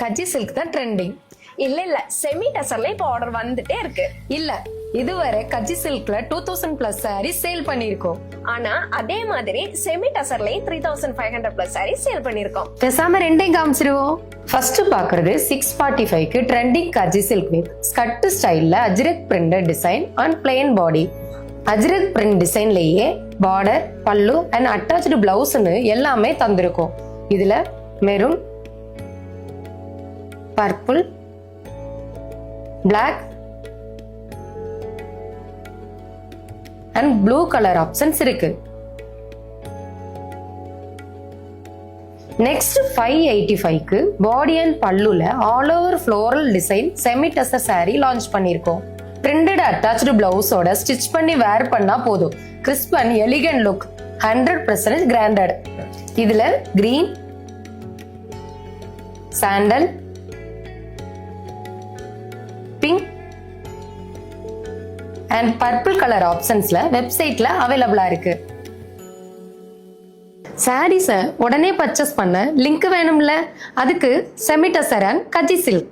கஜி silk தான் trending. இல்ல semi டசர்ல இப்ப ஆர்டர் வந்துட்டே இருக்கு. இல்ல, இதுவரை கஜி சில்க்ல 2000+ சாரீஸ் சேல் பண்ணிருக்கோம். ஆனா அதே மாதிரி செமி டசர்லயும் 3500+ சாரீஸ் சேல் பண்ணிருக்கோம். பேசாம ரெண்டையும் காமிச்சிருவோம். ஃபர்ஸ்ட் பாக்குறது 645க்கு trending gaji silk with skirt ஸ்டைல்ல Ajrakh printed design and plain body. Ajrakh print டிசைன்லயே பார்டர், பல்லு அண்ட் அட்டாச்டு பிளவுஸ்னு எல்லாமே தந்திருக்கும். இதுல maroon, purple, black and blue colour options இருக்கு. நெக்ஸ்ட் 585க்கு பாடி அண்ட் பல்லுல all over floral design semi tussar saree launch பண்ணிருக்கோம். பிரிண்டட் அட்டாச்டு பிளவுஸோட ஸ்டிச் பண்ணி வேர் பண்ணா போதும். Crisp and elegant look, 100% guaranteed. இதுல green, sandal, pink and purple colour ஆப்ஷன்ஸ்ல வெப்சைட்ல அவைலபிளா இருக்கு. சாரீஸ உடனே பர்ச்சேஸ் பண்ண லிங்க் வேணும்ல, அதுக்கு செமி டசர் அண்ட் கஜி சில்க்.